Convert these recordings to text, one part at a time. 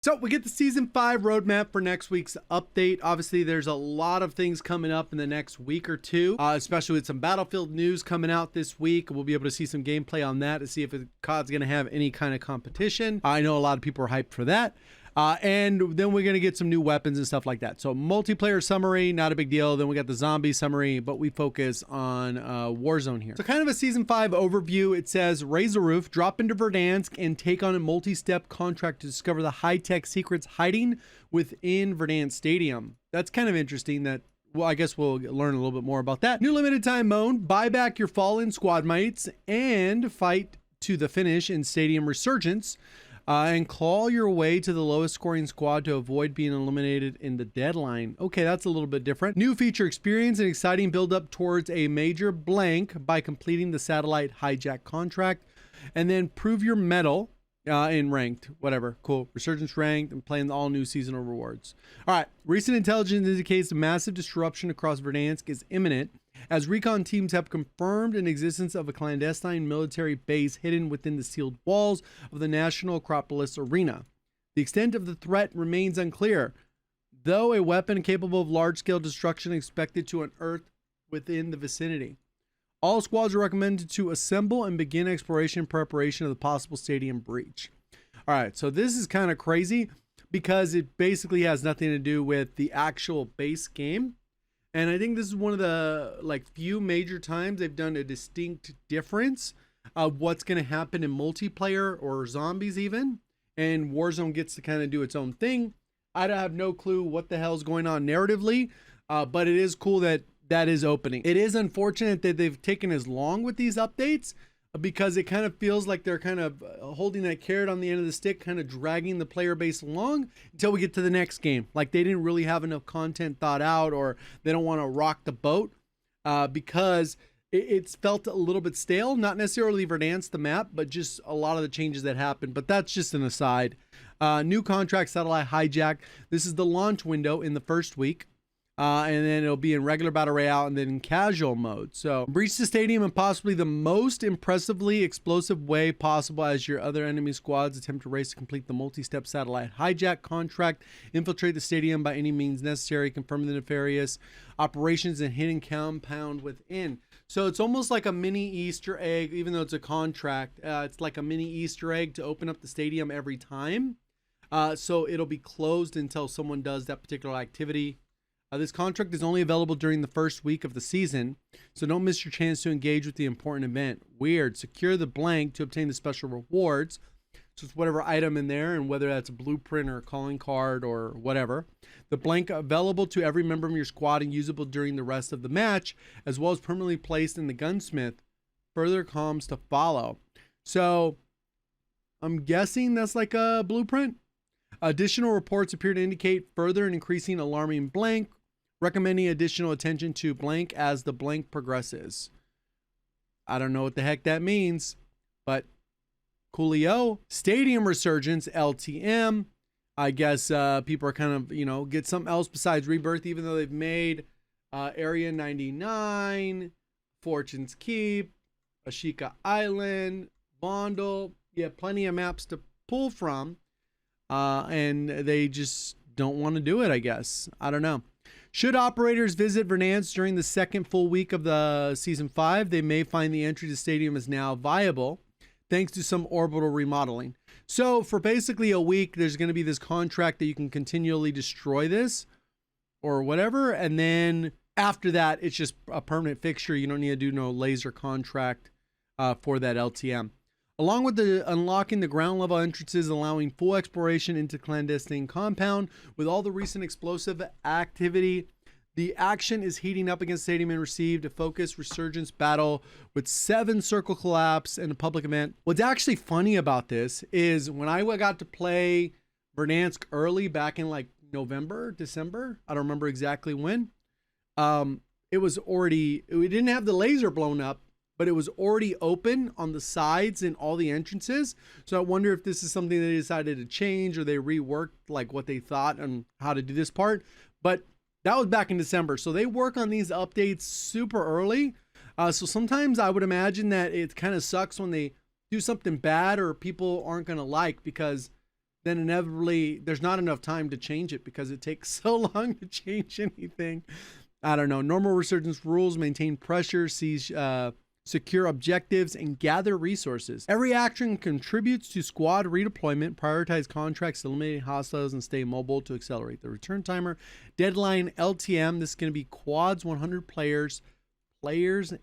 So we get the season 5 roadmap for next week's update. Obviously, there's a lot of things coming up in the next week or two, especially with some Battlefield news coming out this week. We'll be able to see some gameplay on that to see if COD's going to have any kind of competition. I know a lot of people are hyped for that. And then we're going to get some new weapons and stuff like that. So multiplayer summary, not a big deal. Then we got the zombie summary, but we focus on Warzone here. So kind of a season 5 overview. It says raise the roof, drop into Verdansk, and take on a multi-step contract to discover the high-tech secrets hiding within Verdansk Stadium. That's kind of interesting that, well, I guess we'll learn a little bit more about that. New limited time mode, buy back your fallen squad mates and fight to the finish in Stadium Resurgence. And claw your way to the lowest scoring squad to avoid being eliminated in the deadline. Okay, that's a little bit different. New feature, experience an exciting build up towards a major blank by completing the satellite hijack contract, and then prove your mettle in ranked, whatever, cool. Resurgence ranked and playing all new seasonal rewards. All right, recent intelligence indicates a massive disruption across Verdansk is imminent, as recon teams have confirmed an existence of a clandestine military base hidden within the sealed walls of the National Acropolis Arena. The extent of the threat remains unclear, though a weapon capable of large-scale destruction is expected to unearth within the vicinity. All squads are recommended to assemble and begin exploration preparation of the possible stadium breach. All right, so this is kind of crazy because it basically has nothing to do with the actual base game. And I think this is one of the few major times they've done a distinct difference of what's going to happen in multiplayer or zombies even. And Warzone gets to kind of do its own thing. I have no clue what the hell's going on narratively, but it is cool that that is opening. It is unfortunate that they've taken as long with these updates because it kind of feels like they're kind of holding that carrot on the end of the stick, kind of dragging the player base along until we get to the next game. Like they didn't really have enough content thought out, or they don't want to rock the boat because it's felt a little bit stale. Not necessarily Verdansk the map, but just a lot of the changes that happened. But that's just an aside. New contract satellite hijack. This is the launch window in the first week. And then it'll be in regular battle royale and then in casual mode. So breach the stadium in possibly the most impressively explosive way possible as your other enemy squads attempt to race to complete the multi-step satellite hijack contract. Infiltrate the stadium by any means necessary. Confirm the nefarious operations and hidden compound within. So it's almost like a mini Easter egg, even though it's a contract. It's like a mini Easter egg to open up the stadium every time. So it'll be closed until someone does that particular activity. This contract is only available during the first week of the season, so don't miss your chance to engage with the important event. Weird. Secure the blank to obtain the special rewards. So it's whatever item in there, and whether that's a blueprint or a calling card or whatever. The blank available to every member of your squad and usable during the rest of the match, as well as permanently placed in the gunsmith. Further comms to follow. So I'm guessing that's like a blueprint. Additional reports appear to indicate further and increasing alarming blank, recommending additional attention to blank as the blank progresses. I don't know what the heck that means, but coolio. Stadium Resurgence, LTM. I guess people are kind of, get something else besides Rebirth, even though they've made Area 99, Fortune's Keep, Ashika Island, Vondel. Yeah, plenty of maps to pull from. And they just don't want to do it, I guess. I don't know. Should operators visit Verdansk during the second full week of the Season 5, they may find the entry to the stadium is now viable, thanks to some orbital remodeling. So for basically a week, there's going to be this contract that you can continually destroy this or whatever. And then after that, it's just a permanent fixture. You don't need to do no laser contract for that LTM. Along with the unlocking the ground level entrances, allowing full exploration into clandestine compound. With all the recent explosive activity, the action is heating up against stadium and received a focused resurgence battle with 7 circle collapse and a public event. What's actually funny about this is when I got to play Verdansk early back in like November, December, I don't remember exactly when, it was already, we didn't have the laser blown up, but it was already open on the sides and all the entrances. So I wonder if this is something they decided to change or they reworked like what they thought on how to do this part. But that was back in December. So they work on these updates super early. So sometimes I would imagine that it kind of sucks when they do something bad or people aren't going to like, because then inevitably there's not enough time to change it because it takes so long to change anything. I don't know. Normal resurgence rules maintain pressure, seize secure objectives, and gather resources. Every action contributes to squad redeployment, prioritize contracts, eliminate hostiles, and stay mobile to accelerate the return timer. Deadline LTM. This is going to be quads, 100 players,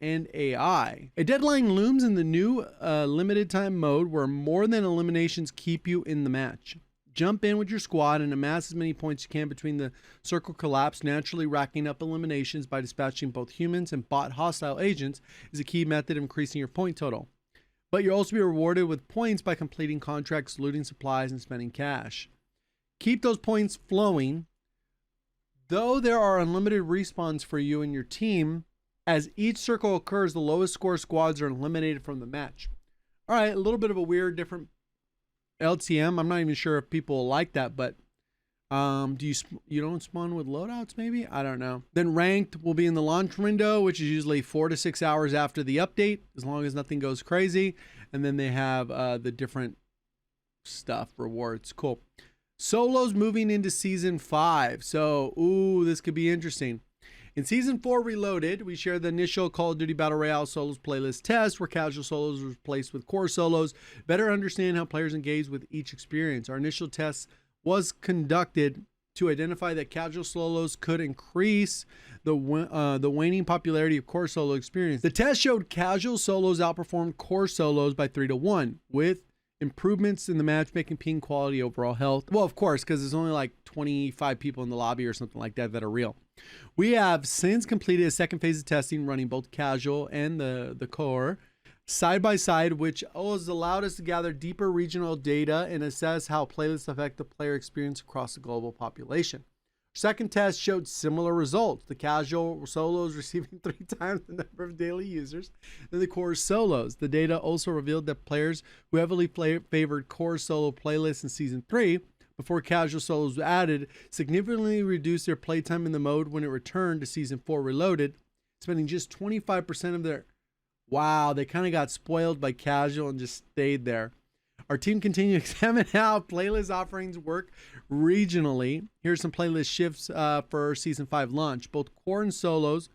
and AI. A deadline looms in the new limited time mode where more than eliminations keep you in the match. Jump in with your squad and amass as many points you can between the circle collapse. Naturally racking up eliminations by dispatching both humans and bot hostile agents is a key method of increasing your point total. But you'll also be rewarded with points by completing contracts, looting supplies, and spending cash. Keep those points flowing. Though there are unlimited respawns for you and your team, as each circle occurs, the lowest score squads are eliminated from the match. All right, a little bit of a weird, different LTM. I'm not even sure if people like that, but you don't spawn with loadouts maybe? I don't know. Then ranked will be in the launch window, which is usually 4 to 6 hours after the update, as long as nothing goes crazy. And then they have the different stuff, rewards. Cool. Solos moving into season 5. So, this could be interesting. In Season 4 Reloaded, we share the initial Call of Duty Battle Royale Solos playlist test, where casual solos were replaced with core solos. Better understand how players engage with each experience. Our initial test was conducted to identify that casual solos could increase the waning popularity of core solo experience. The test showed casual solos outperformed core solos by 3 to 1, with improvements in the matchmaking, ping quality, overall health. Well, of course, because there's only like 25 people in the lobby or something like that are real. We have since completed a second phase of testing running both casual and the core side by side, which has allowed us to gather deeper regional data and assess how playlists affect the player experience across the global population. Second test showed similar results. The casual solos receiving 3 times the number of daily users than the core solos. The data also revealed that players who heavily favored core solo playlists in Season 3 before casual solos were added significantly reduced their playtime in the mode when it returned to Season 4 Reloaded, spending just 25% of their... Wow, they kind of got spoiled by casual and just stayed there. Our team continued to examine how playlist offerings work regionally. Here's some playlist shifts for Season 5 launch. Both core and solos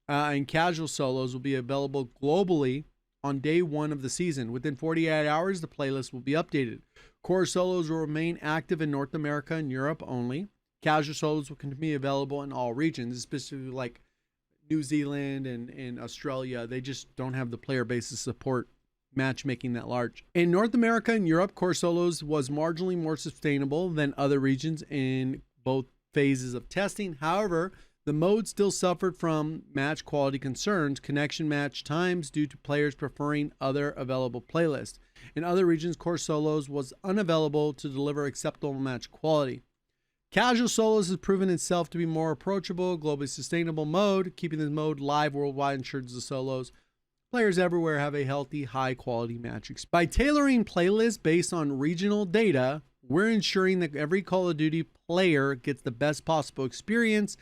and casual solos will be available globally on day 1 of the season. Within 48 hours, the playlist will be updated. Core solos will remain active in North America and Europe only. Casual solos will continue to be available in all regions, especially like New Zealand and Australia. They just don't have the player base to support matchmaking that large. In North America and Europe, core solos was marginally more sustainable than other regions in both phases of testing. However, the mode still suffered from match quality concerns, connection match times due to players preferring other available playlists. In other regions, core solos was unavailable to deliver acceptable match quality. Casual solos has proven itself to be more approachable, globally sustainable mode. Keeping this mode live worldwide ensures the solos players everywhere have a healthy, high-quality match experience. By tailoring playlists based on regional data, we're ensuring that every Call of Duty player gets the best possible experience,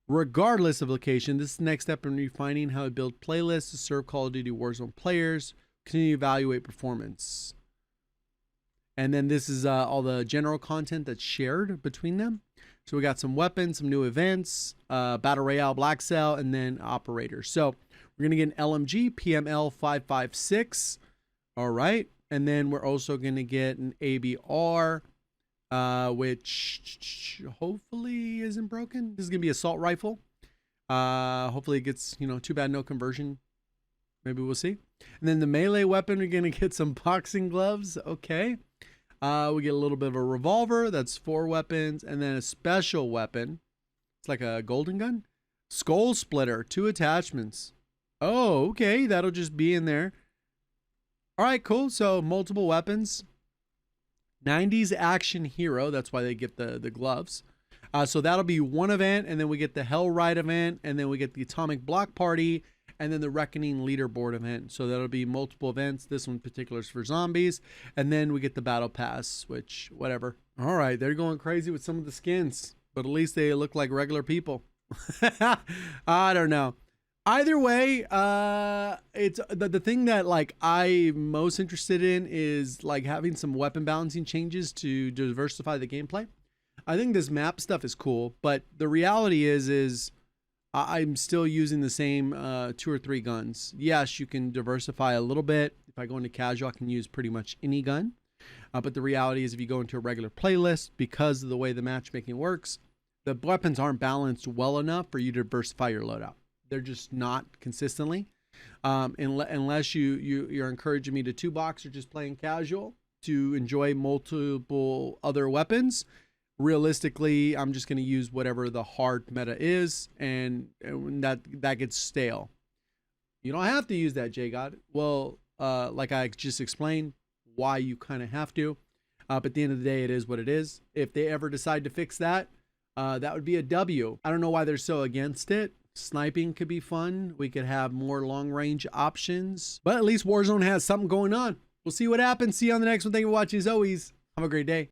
regardless of location. This is the next step in refining how to build playlists to serve Call of Duty Warzone players, continue to evaluate performance. And then this is all the general content that's shared between them. So we got some weapons, some new events, Battle Royale, Black Cell, and then operators. So we're going to get an LMG, PML 556. All right. And then we're also going to get an ABR, which hopefully isn't broken. This is going to be assault rifle. Hopefully it gets, too bad no conversion. Maybe we'll see. And then the melee weapon, we're going to get some boxing gloves. Okay. We get a little bit of a revolver. That's 4 weapons. And then a special weapon. It's like a golden gun. Skull splitter, 2 attachments. Oh, okay. That'll just be in there. All right, cool. So multiple weapons. 90s action hero. That's why they get the gloves. So that'll be one event. And then we get the Hell Ride event. And then we get the Atomic Block Party. And then the Reckoning leaderboard event. So that'll be multiple events. This one in particular is for zombies. And then we get the battle pass, which whatever. All right, they're going crazy with some of the skins, but at least they look like regular people. I don't know. Either way, it's the thing that like I'm most interested in is like having some weapon balancing changes to diversify the gameplay. I think this map stuff is cool, but the reality is I'm still using the same 2 or 3 guns. Yes, you can diversify a little bit. If I go into casual, I can use pretty much any gun. But the reality is if you go into a regular playlist, because of the way the matchmaking works, the weapons aren't balanced well enough for you to diversify your loadout. They're just not consistently. Unless you're encouraging me to 2-box or just playing casual to enjoy multiple other weapons. Realistically, I'm just going to use whatever the hard meta is, and that gets stale. You don't have to use that, JGOD. Well, like I just explained, why you kind of have to. But at the end of the day, it is what it is. If they ever decide to fix that, that would be a W. I don't know why they're so against it. Sniping could be fun. We could have more long-range options. But at least Warzone has something going on. We'll see what happens. See you on the next one. Thank you for watching as always. Have a great day.